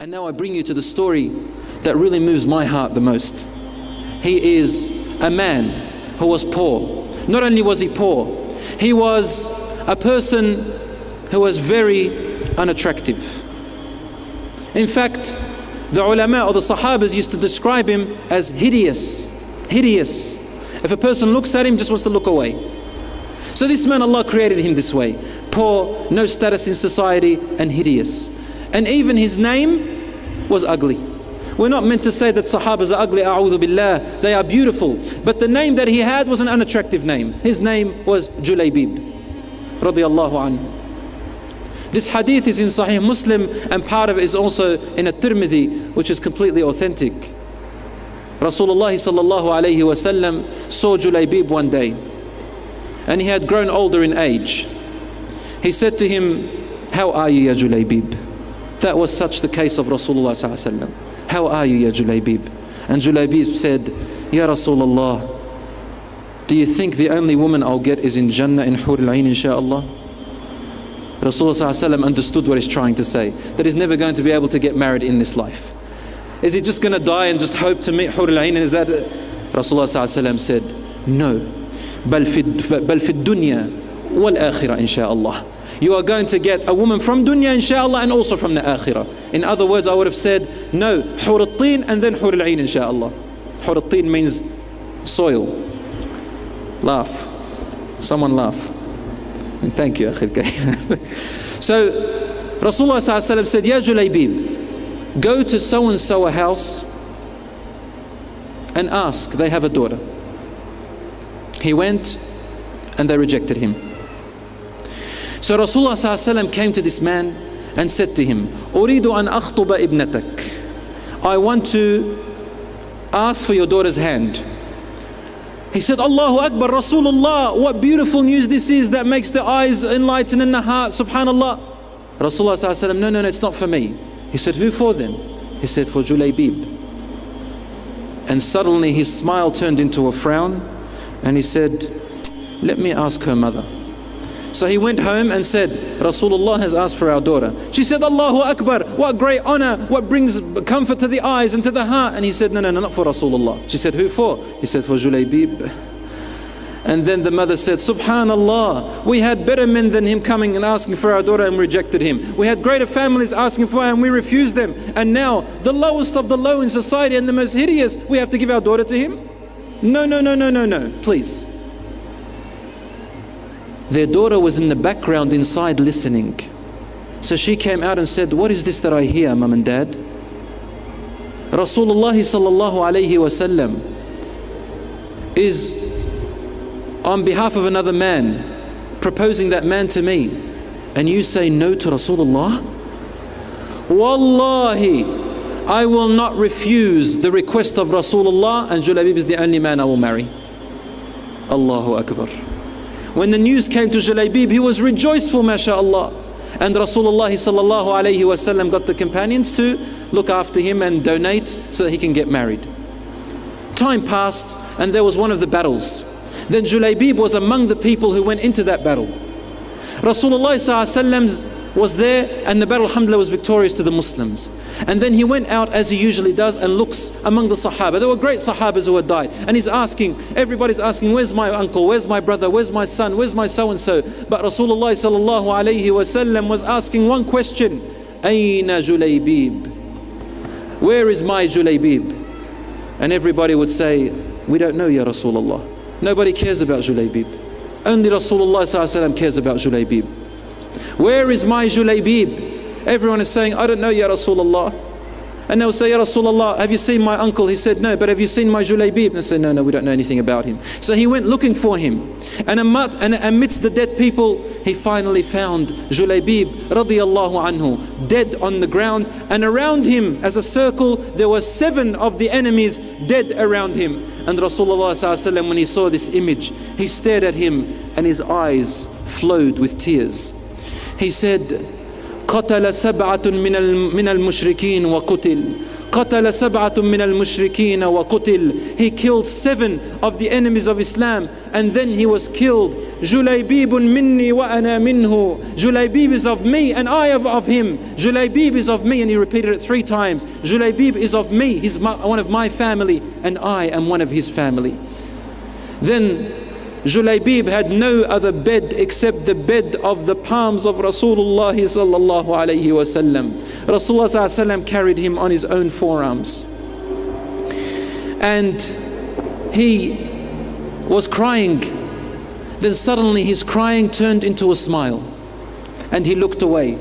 And now I bring you to the story that really moves my heart the most. He is a man who was poor. Not only was he poor, he was a person who was very unattractive. In fact, the ulama or the sahabas used to describe him as hideous. Hideous. If a person looks at him, just wants to look away. So this man, Allah created him this way. Poor, no status in society, and hideous. And even his name was ugly. We're not meant to say that sahabas are ugly, a'udhu billah. They are beautiful. But the name that he had was an unattractive name. His name was Julaybib, radiyallahu anhu. This hadith is in Sahih Muslim, and part of it is also in At-Tirmidhi, which is completely authentic. Rasulullah sallallahu alayhi wa sallam saw Julaybib one day, and he had grown older in age. He said to him, "How are you, ya Julaybib?" That was such the case of Rasulullah sallallahu alayhi wa sallam. "How are you, ya Julaybib?" And Julaybib said, "Ya Rasulullah, do you think the only woman I'll get is in Jannah, in Hur al-Ain, inshaAllah?" Rasulullah ﷺ understood what he's trying to say, that he's never going to be able to get married in this life. Is he just going to die and just hope to meet Hur al-Ain? Is that it? Rasulullah ﷺ said, "No, bal fi dunya wal akhirah inshaAllah." You are going to get a woman from dunya inshaAllah, and also from the akhirah. In other words, I would have said, no, Hur al-Tin and then Hur al-Ain inshaAllah. Hur al-Tin means soil. Laugh. Someone laugh. And thank you, Akhil Karim. So Rasulullah ﷺ said, "Ya Julaybib, go to so and so a house and ask, they have a daughter." He went and they rejected him. So Rasulullah ﷺ came to this man and said to him, "Uridu an akhtuba ibnatak." I want to ask for your daughter's hand. He said, "Allahu Akbar, Rasulullah, what beautiful news this is that makes the eyes enlighten and the heart, subhanallah." Rasulullah ﷺ, no, it's not for me. He said, "Who for then?" He said, "For Julaybib." And suddenly his smile turned into a frown, and he said, "Let me ask her mother." So he went home and said, "Rasulullah has asked for our daughter." She said, "Allahu Akbar, what great honor, what brings comfort to the eyes and to the heart." And he said, no, not for Rasulullah. She said, "Who for?" He said, "For Julaybib." And then the mother said, "Subhanallah, we had better men than him coming and asking for our daughter and rejected him. We had greater families asking for her and we refused them. And now the lowest of the low in society and the most hideous, we have to give our daughter to him? No, please." Their daughter was in the background inside listening. So she came out and said, "What is this that I hear, Mum and Dad? Rasulullah sallallahu alayhi wa sallam is on behalf of another man proposing that man to me, and you say no to Rasulullah? Wallahi, I will not refuse the request of Rasulullah, and Julaybib is the only man I will marry." Allahu Akbar. When the news came to Julaybib, he was rejoiceful, mashallah. And Rasulullah sallallahu alayhi wa sallam got the companions to look after him and donate so that he can get married. Time passed, and there was one of the battles. Then Julaybib was among the people who went into that battle. Rasulullah sallallahu alayhi wa sallam was there, and the battle, alhamdulillah, was victorious to the Muslims. And then he went out as he usually does and looks among the Sahaba. There were great Sahabas who had died, and he's asking, everybody's asking, "Where's my uncle? Where's my brother? Where's my son? Where's my so-and-so?" But Rasulullah sallallahu alayhi wa sallam was asking one question, "Ayna Julaybib?" Where is my Julaybib? And everybody would say, "We don't know, Ya Rasulullah." Nobody cares about Julaybib. Only Rasulullah sallallahu alayhi wa sallam cares about Julaybib. "Where is my Julaybib?" Everyone is saying, "I don't know, Ya Rasulullah." And they'll say, "Ya Rasulullah, have you seen my uncle?" He said, "No." "But have you seen my Julaybib?" And they say, No, we don't know anything about him." So he went looking for him. And amidst the dead people, he finally found Julaybib radiyallahu anhu, dead on the ground. And around him, as a circle, there were 7 of the enemies dead around him. And Rasulullah sallallahu alaihi wasallam, when he saw this image, he stared at him and his eyes flowed with tears. He said, "قتل 7 من المشركين وقتل قتل سبعة من المشركين وقتل. He killed 7 of the enemies of Islam and then he was killed. جليبيب مني وأنا منه. Julaybib is of me and I am of him. Julaybib is of me, and he repeated it 3 times. Julaybib is of me, he's one of my family, and I am one of his family. Then Julaybib had no other bed except the bed of the palms of Rasulullah sallallahu alayhi wasallam. Rasulullah sallallahu alayhi wasallam carried him on his own forearms. And he was crying. Then suddenly his crying turned into a smile. And he looked away.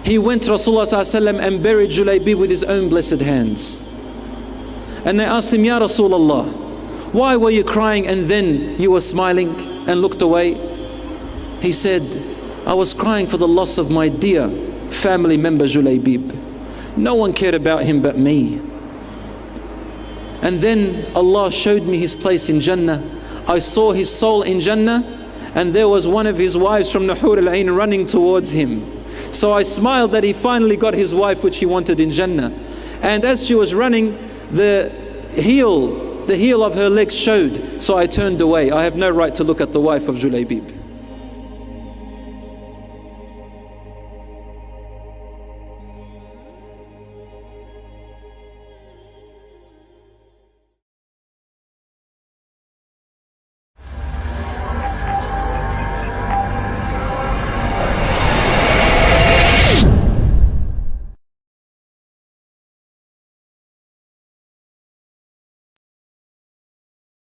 He went to Rasulullah sallallahu alayhi wasallam and buried Julaybib with his own blessed hands. And they asked him, Ya Rasulullah, why were you crying and then you were smiling and looked away? He said, I was crying for the loss of my dear family member Julaybib. No one cared about him but me. And then Allah showed me his place in Jannah. I saw his soul in Jannah, and there was one of his wives from the Hur al-Ain running towards him. So I smiled that he finally got his wife which he wanted in Jannah. And as she was running, the heel of her legs showed. So I turned away. I have no right to look at the wife of Julaybib.